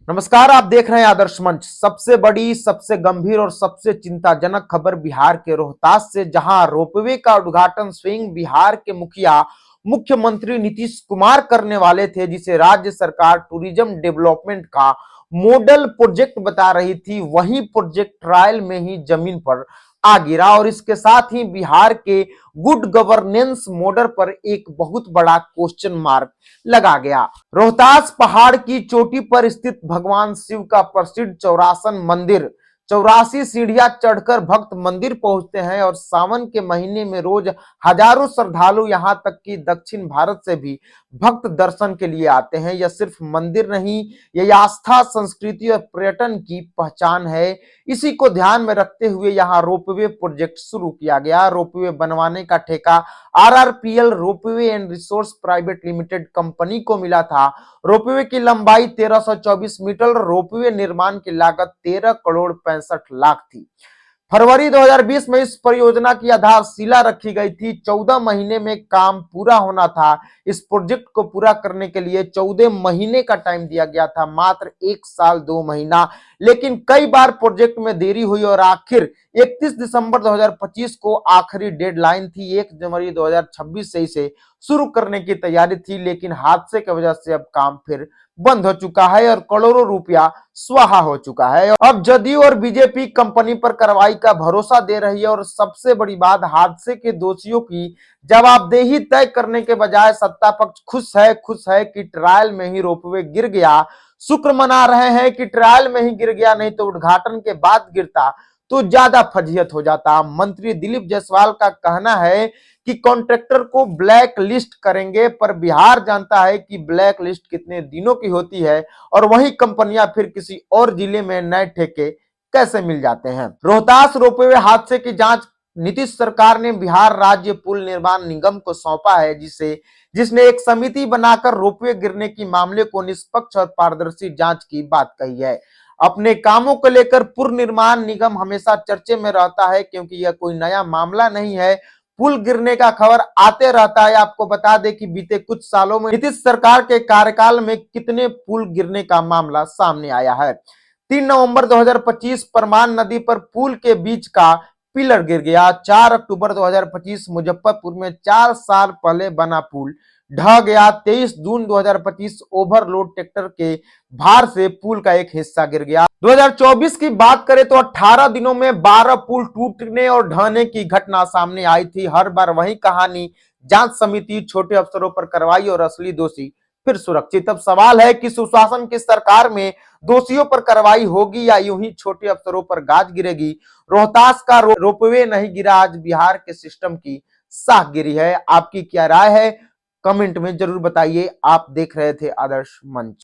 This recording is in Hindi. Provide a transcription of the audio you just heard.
नमस्कार, आप देख रहे हैं आदर्श मंच। सबसे बड़ी, सबसे गंभीर और सबसे चिंताजनक खबर बिहार के रोहतास से, जहां रोपवे का उद्घाटन स्वयं बिहार के मुखिया मुख्यमंत्री नीतीश कुमार करने वाले थे, जिसे राज्य सरकार टूरिज्म डेवलपमेंट का मॉडल प्रोजेक्ट बता रही थी। वही प्रोजेक्ट ट्रायल में ही जमीन पर आ गिरा और इसके साथ ही बिहार के गुड गवर्नेंस मॉडल पर एक बहुत बड़ा क्वेश्चन मार्क लगा गया। रोहतास पहाड़ की चोटी पर स्थित भगवान शिव का प्रसिद्ध चौरासन मंदिर, 84 सीढ़ियां चढ़कर भक्त मंदिर पहुंचते हैं और सावन के महीने में रोज हजारों श्रद्धालु यहां तक कि दक्षिण भारत से भी भक्त दर्शन के लिए आते हैं। यह सिर्फ मंदिर नहीं, यह आस्था, संस्कृति और पर्यटन की पहचान है। इसी को ध्यान में रखते हुए यहाँ रोपवे प्रोजेक्ट शुरू किया गया। रोपवे बनवाने का ठेका RRPL ropeway and resource private limited company को मिला था। रोपवे की लंबाई 1324 मीटर, रोपवे निर्माण की लागत 13 करोड़ 65 लाख थी। फरवरी 2020 में इस परियोजना की आधारशिला रखी गई थी। 14 महीने में काम पूरा होना था। इस प्रोजेक्ट को पूरा करने के लिए 14 महीने का टाइम दिया गया था, मात्र 1 साल 2 महीना। लेकिन कई बार प्रोजेक्ट में देरी हुई और आखिर 31 दिसंबर 2025 को आखिरी डेडलाइन थी। 1 जनवरी 2026 से इसे शुरू करने की तैयारी थी, लेकिन हादसे की वजह से अब काम फिर बंद हो चुका है और करोड़ों रुपया स्वाहा हो चुका है। अब जदयू और बीजेपी कंपनी पर कार्रवाई का भरोसा दे रही है और सबसे बड़ी बात, हादसे के दोषियों की जवाबदेही तय करने के बजाय सत्ता पक्ष खुश है कि ट्रायल में ही रोपवे गिर गया। शुक्र मना रहे हैं कि ट्रायल में ही गिर गया, नहीं तो उद्घाटन के बाद गिरता तो ज्यादा फजीहत हो जाता। मंत्री दिलीप जायसवाल का कहना है कि कॉन्ट्रैक्टर को ब्लैक लिस्ट करेंगे, पर बिहार जानता है कि ब्लैक लिस्ट कितने दिनों की होती है और वही कंपनियां फिर किसी और जिले में नए ठेके कैसे मिल जाते हैं। रोहतास रोपवे हादसे की जांच नीतीश सरकार ने बिहार राज्य पुल निर्माण निगम को सौंपा है, जिसने एक समिति बनाकर रोपवे गिरने की मामले को निष्पक्ष और पारदर्शी जांच की बात कही है। अपने कामों को लेकर पुल निर्माण निगम हमेशा चर्चे में रहता है, क्योंकि यह कोई नया मामला नहीं है। पुल गिरने का खबर आते रहता है। आपको बता दें कि बीते कुछ सालों में नीतीश सरकार के कार्यकाल में कितने पुल गिरने का मामला सामने आया है। 3 नवंबर 2025 परमान नदी पर पुल के बीच का पिलर गिर गया। 4 अक्टूबर 2025 मुजफ्फरपुर में 4 साल पहले बना पुल ढह गया। 23 जून 2025 ओवरलोड ट्रैक्टर के भार से पुल का एक हिस्सा गिर गया। 2024 की बात करें तो 18 दिनों में 12 पुल टूटने और ढहने की घटना सामने आई थी। हर बार वही कहानी, जांच समिति, छोटे अफसरों पर कार्रवाई और असली दोषी फिर सुरक्षित। अब सवाल है कि सुशासन की सरकार में दोषियों पर कार्रवाई होगी या यूं ही छोटे अफसरों पर गाज गिरेगी। रोहतास का रोपवे नहीं गिरा, आज बिहार के सिस्टम की साख गिरी है। आपकी क्या राय है, कमेंट में जरूर बताइए। आप देख रहे थे आदर्श मंच।